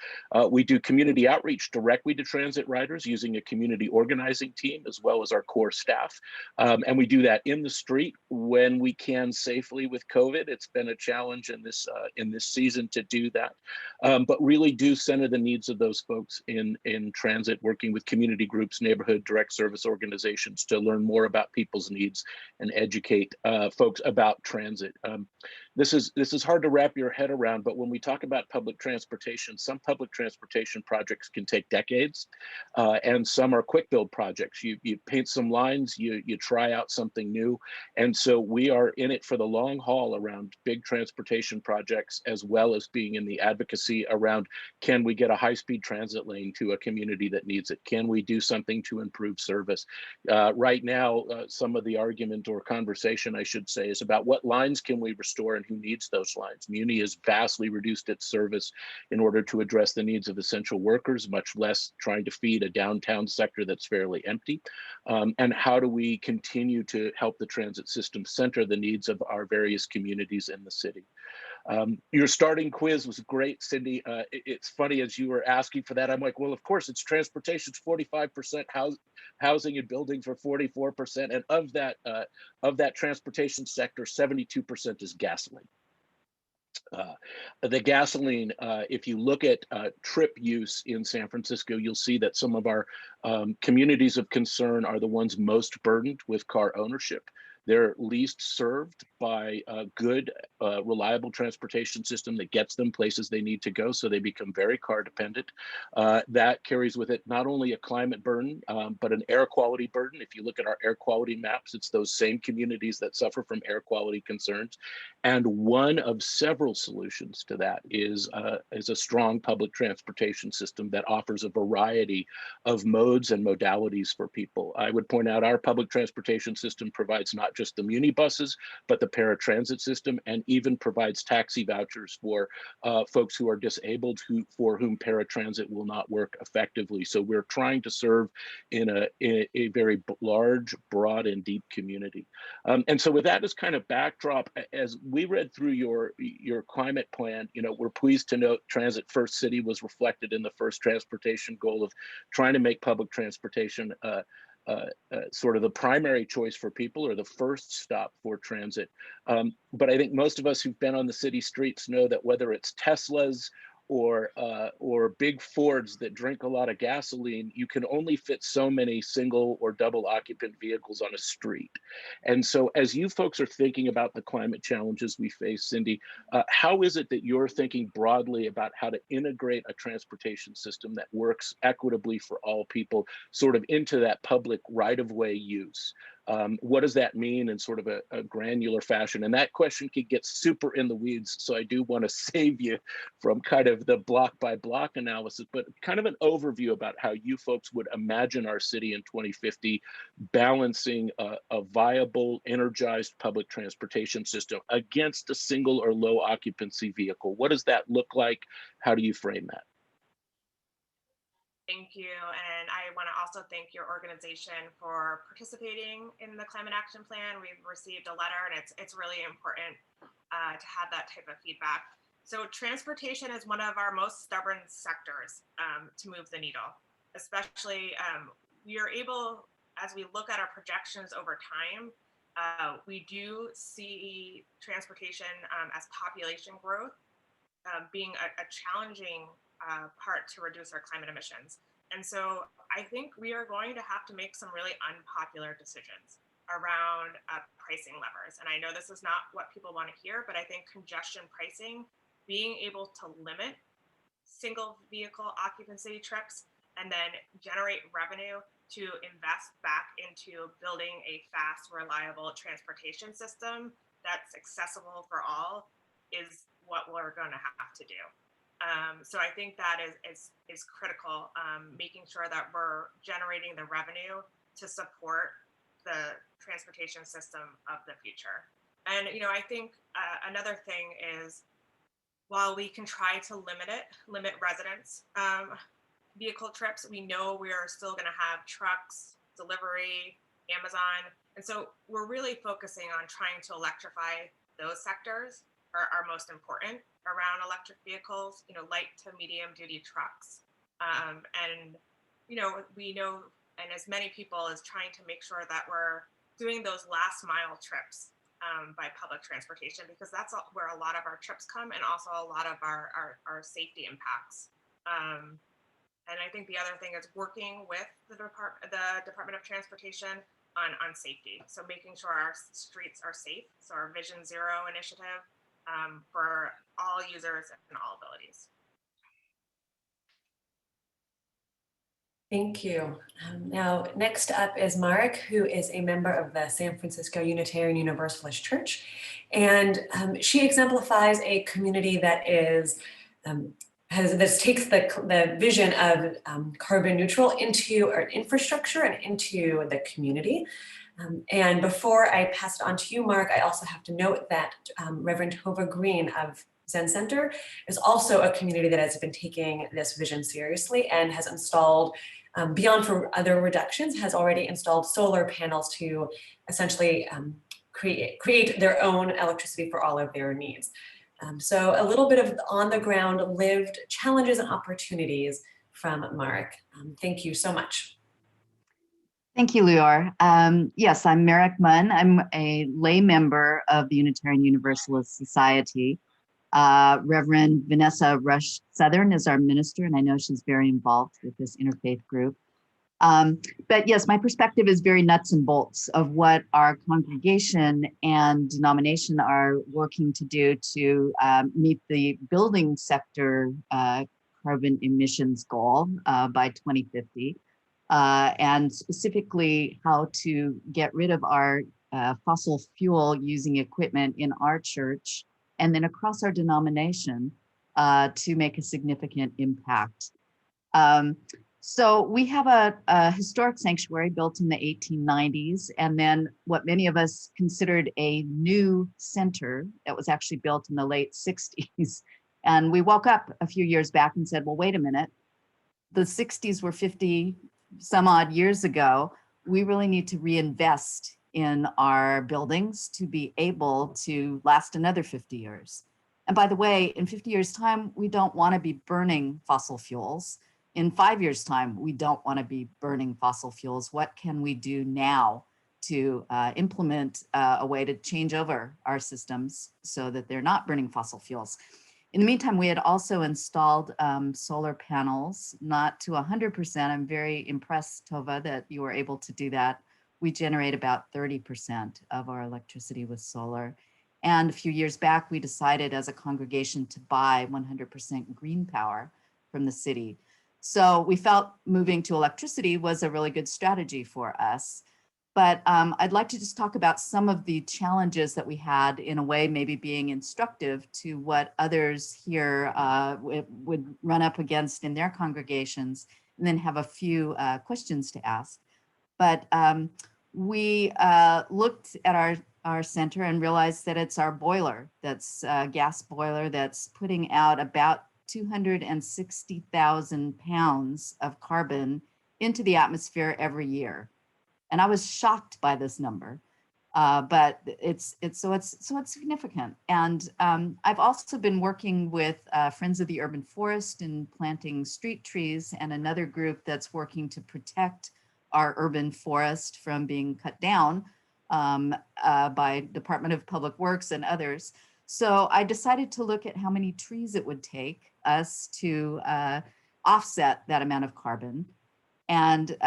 We do community outreach directly to transit riders using a community organizing team as well as our core staff. And we do that in the street when we can safely with COVID. It's been a challenge in this season to do that, but really do center the needs of those folks in transit, working with community groups, neighborhood direct service organizations to learn more about people's needs and educate folks about transit. this is hard to wrap your head around, but when we talk about public transportation, some public transportation projects can take decades, and some are quick build projects. You paint some lines, you try out something new, and so we are in it for the long haul around big transportation projects, as well as being in the advocacy around, can we get a high-speed transit lane to a community that needs it? Can we do something to improve service? Right now, some of the argument or conversation, I should say, is about what lines can we restore and who needs those lines. Muni has vastly reduced its service in order to address the needs of essential workers, much less trying to feed a downtown sector that's fairly empty. And how do we continue to help the transit system center the needs of our various communities in the city? Your starting quiz was great, Cindy. It's funny, as you were asking for that, I'm like, well, of course, it's transportation's 45%, housing and buildings for 44%, and of that transportation sector, 72% is gasoline. The gasoline, if you look at trip use in San Francisco, you'll see that some of our communities of concern are the ones most burdened with car ownership. They're least served by a good, reliable transportation system that gets them places they need to go, so they become very car dependent. That carries with it not only a climate burden, but an air quality burden. If you look at our air quality maps, it's those same communities that suffer from air quality concerns. And one of several solutions to that is a strong public transportation system that offers a variety of modes and modalities for people. I would point out our public transportation system provides not just the muni buses, but the paratransit system, and even provides taxi vouchers for folks who are disabled, for whom paratransit will not work effectively. So we're trying to serve in a very large, broad, and deep community. And so with that as kind of backdrop, as we read through your climate plan, we're pleased to note Transit First City was reflected in the first transportation goal of trying to make public transportation sort of the primary choice for people, or the first stop for transit. But I think most of us who've been on the city streets know that whether it's Teslas or big Fords that drink a lot of gasoline, you can only fit so many single or double occupant vehicles on a street. And so as you folks are thinking about the climate challenges we face, Cindy, how is it that you're thinking broadly about how to integrate a transportation system that works equitably for all people sort of into that public right-of-way use? What does that mean in sort of a granular fashion? And that question could get super in the weeds, so I do want to save you from kind of the block by block analysis, but kind of an overview about how you folks would imagine our city in 2050 balancing a viable, energized public transportation system against a single or low occupancy vehicle. What does that look like? How do you frame that? Thank you. And I want to also thank your organization for participating in the Climate Action Plan. We've received a letter, and it's really important to have that type of feedback. So transportation is one of our most stubborn sectors to move the needle, especially we are able, as we look at our projections over time, we do see transportation as population growth being a challenging part to reduce our climate emissions. And so I think we are going to have to make some really unpopular decisions around pricing levers. And I know this is not what people want to hear, but I think congestion pricing, being able to limit single vehicle occupancy trips and then generate revenue to invest back into building a fast, reliable transportation system that's accessible for all is what we're going to have to do. So I think that is critical, making sure that we're generating the revenue to support the transportation system of the future. And, I think another thing is, while we can try to limit residents' vehicle trips, we know we are still going to have trucks, delivery, Amazon. And so we're really focusing on trying to electrify those sectors are most important around electric vehicles, light to medium duty trucks. And, we know, and as many people is trying to make sure that we're doing those last mile trips by public transportation, because that's where a lot of our trips come, and also a lot of our safety impacts. And I think the other thing is working with the Department of Transportation on safety. So making sure our streets are safe. So our Vision Zero initiative for all users and all abilities. Thank you. Now, next up is Marek, who is a member of the San Francisco Unitarian Universalist Church. And she exemplifies a community that is this takes the vision of carbon neutral into our infrastructure and into the community. And before I pass it on to you, Mark, I also have to note that Reverend Hova Green of Zen Center is also a community that has been taking this vision seriously and has installed, beyond for other reductions, has already installed solar panels to essentially create their own electricity for all of their needs. So a little bit of on the ground lived challenges and opportunities from Marek. Thank you so much. Thank you, Lior. Yes, I'm Marek Munn. I'm a lay member of the Unitarian Universalist Society. Reverend Vanessa Rush Southern is our minister, and I know she's very involved with this interfaith group. But yes, my perspective is very nuts and bolts of what our congregation and denomination are working to do to meet the building sector carbon emissions goal by 2050. And specifically how to get rid of our fossil fuel using equipment in our church and then across our denomination to make a significant impact. So we have a historic sanctuary built in the 1890s, and then what many of us considered a new center that was actually built in the late 60s. And we woke up a few years back and said, well, wait a minute, the 60s were 50 some odd years ago. We really need to reinvest in our buildings to be able to last another 50 years. And by the way, in 50 years' time, we don't want to be burning fossil fuels. In 5 years' time, we don't want to be burning fossil fuels. What can we do now to implement a way to change over our systems so that they're not burning fossil fuels? In the meantime, we had also installed solar panels, not to 100%. I'm very impressed, Tova, that you were able to do that. We generate about 30% of our electricity with solar. And a few years back, we decided as a congregation to buy 100% green power from the city. So we felt moving to electricity was a really good strategy for us. But I'd like to just talk about some of the challenges that we had, in a way maybe being instructive to what others here would run up against in their congregations, and then have a few questions to ask. But we looked at our center and realized that it's our boiler, that's a gas boiler that's putting out about 260,000 pounds of carbon into the atmosphere every year. And I was shocked by this number, but it's significant. And I've also been working with Friends of the Urban Forest in planting street trees, and another group that's working to protect our urban forest from being cut down by Department of Public Works and others. So I decided to look at how many trees it would take us to offset that amount of carbon. And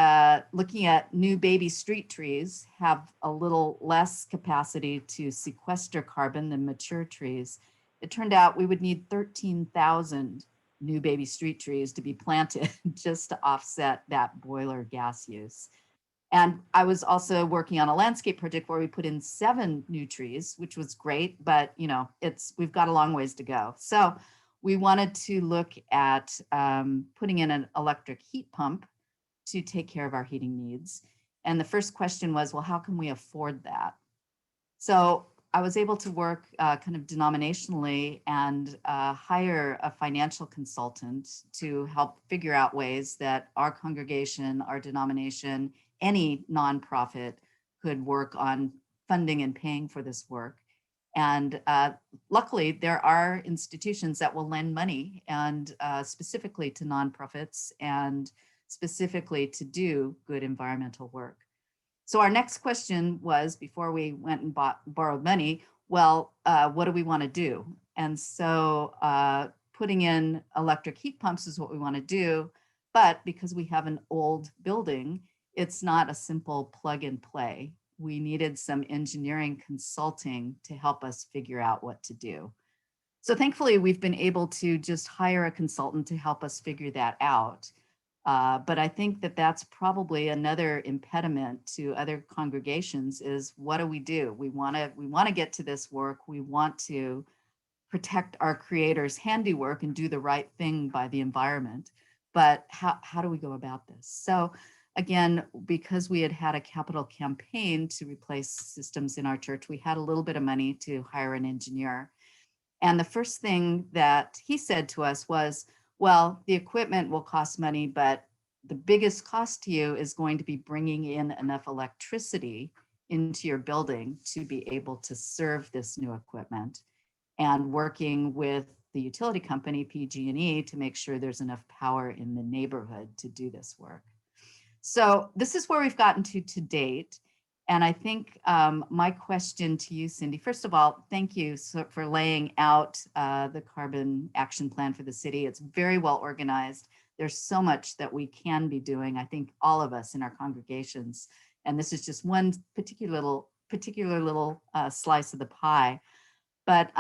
looking at new baby street trees have a little less capacity to sequester carbon than mature trees. It turned out we would need 13,000 new baby street trees to be planted just to offset that boiler gas use. And I was also working on a landscape project where we put in 7 new trees, which was great, but we've got a long ways to go. So we wanted to look at putting in an electric heat pump to take care of our heating needs. And the first question was, well, how can we afford that? So I was able to work kind of denominationally and hire a financial consultant to help figure out ways that our congregation, our denomination, any nonprofit could work on funding and paying for this work. And luckily, there are institutions that will lend money, and specifically to nonprofits and specifically to do good environmental work. So our next question was, before we went and borrowed money, well, what do we want to do? And so putting in electric heat pumps is what we want to do. But because we have an old building, it's not a simple plug and play. We needed some engineering consulting to help us figure out what to do. So thankfully, we've been able to just hire a consultant to help us figure that out. But I think that that's probably another impediment to other congregations is what do? We want to get to this work. We want to protect our creator's handiwork and do the right thing by the environment. But how do we go about this? So again, because we had a capital campaign to replace systems in our church, we had a little bit of money to hire an engineer. And the first thing that he said to us was, well, the equipment will cost money, but the biggest cost to you is going to be bringing in enough electricity into your building to be able to serve this new equipment, and working with the utility company, PG&E, to make sure there's enough power in the neighborhood to do this work. So this is where we've gotten to date. And I think my question to you, Cindy, first of all, thank you for laying out the carbon action plan for the city. It's very well organized. There's so much that we can be doing, I think all of us in our congregations. And this is just one particular little slice of the pie. But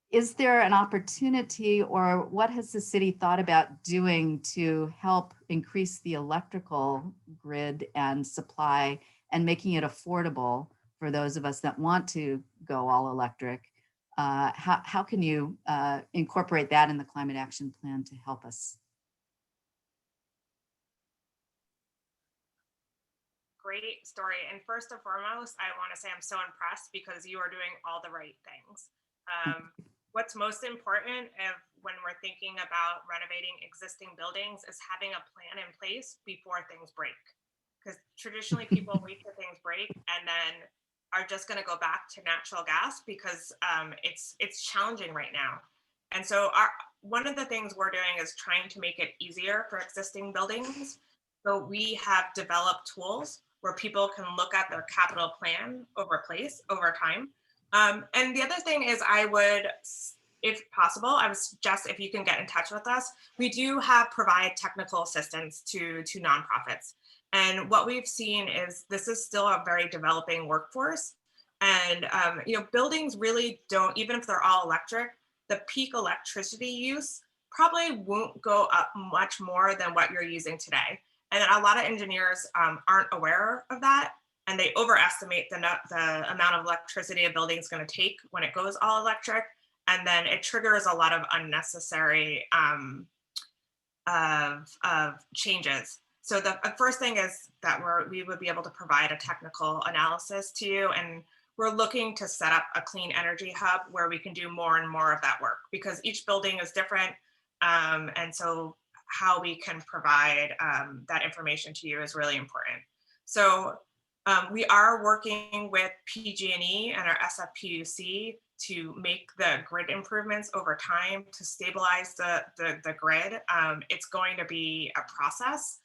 is there an opportunity, or what has the city thought about doing to help increase the electrical grid and supply and making it affordable for those of us that want to go all electric? How can you incorporate that in the climate action plan to help us? Great story. And first and foremost, I want to say I'm so impressed because you are doing all the right things. What's most important when we're thinking about renovating existing buildings is having a plan in place before things break. Because traditionally people wait till things break and then are just going to go back to natural gas because it's challenging right now. And so one of the things we're doing is trying to make it easier for existing buildings. So we have developed tools where people can look at their capital plan over time. And the other thing is I would, if possible, I would suggest if you can get in touch with us, we do provide technical assistance to nonprofits. And what we've seen is this is still a very developing workforce. And buildings really don't, even if they're all electric, the peak electricity use probably won't go up much more than what you're using today. And a lot of engineers aren't aware of that. And they overestimate the amount of electricity a building is going to take when it goes all electric. And then it triggers a lot of unnecessary changes. So the first thing is that we would be able to provide a technical analysis to you. And we're looking to set up a clean energy hub where we can do more and more of that work because each building is different. And so how we can provide that information to you is really important. So we are working with PG&E and our SFPUC to make the grid improvements over time to stabilize the grid. It's going to be a process,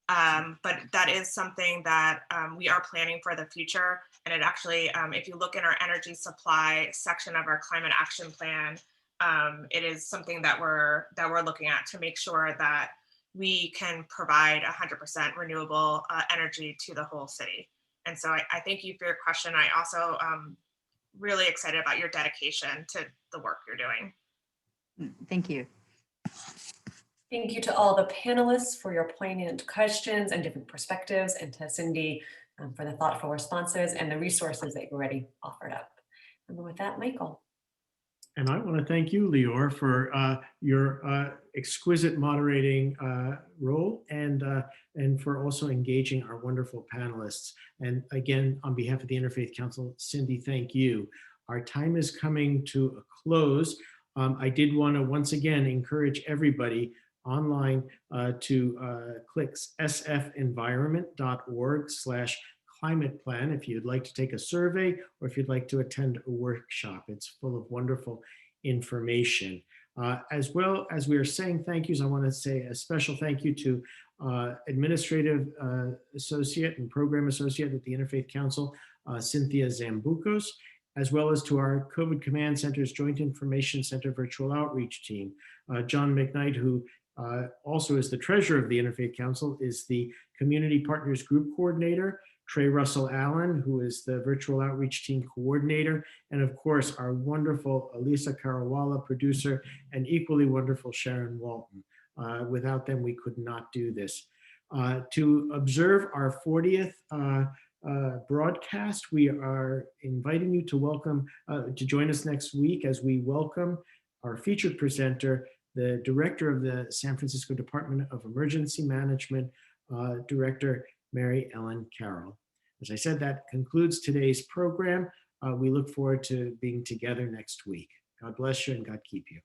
but that is something that we are planning for the future. And it actually, if you look in our energy supply section of our climate action plan, it is something that we're looking at to make sure that we can provide 100% renewable energy to the whole city. And so I thank you for your question. I also really excited about your dedication to the work you're doing. Thank you. Thank you to all the panelists for your poignant questions and different perspectives, and to Cindy for the thoughtful responses and the resources that you already offered up. And with that, Michael. And I want to thank you, Lior, for your exquisite moderating role and for also engaging our wonderful panelists. And again, on behalf of the Interfaith Council, Cindy, thank you. Our time is coming to a close. I did want to once again encourage everybody online to click sfenvironment.org/climate plan if you'd like to take a survey or if you'd like to attend a workshop. It's full of wonderful information. As well as we are saying thank yous, I want to say a special thank you to Administrative Associate and Program Associate at the Interfaith Council, Cynthia Zambucos, as well as to our COVID Command Center's Joint Information Center Virtual Outreach Team. John McKnight, who also is the treasurer of the Interfaith Council, is the Community Partners Group Coordinator. Trey Russell Allen, who is the virtual outreach team coordinator, and of course, our wonderful Elisa Carawala, producer, and equally wonderful Sharon Walton. Without them, we could not do this. To observe our 40th broadcast, we are inviting you to join us next week as we welcome our featured presenter, the director of the San Francisco Department of Emergency Management, Director Mary Ellen Carroll. As I said, that concludes today's program. We look forward to being together next week. God bless you and God keep you.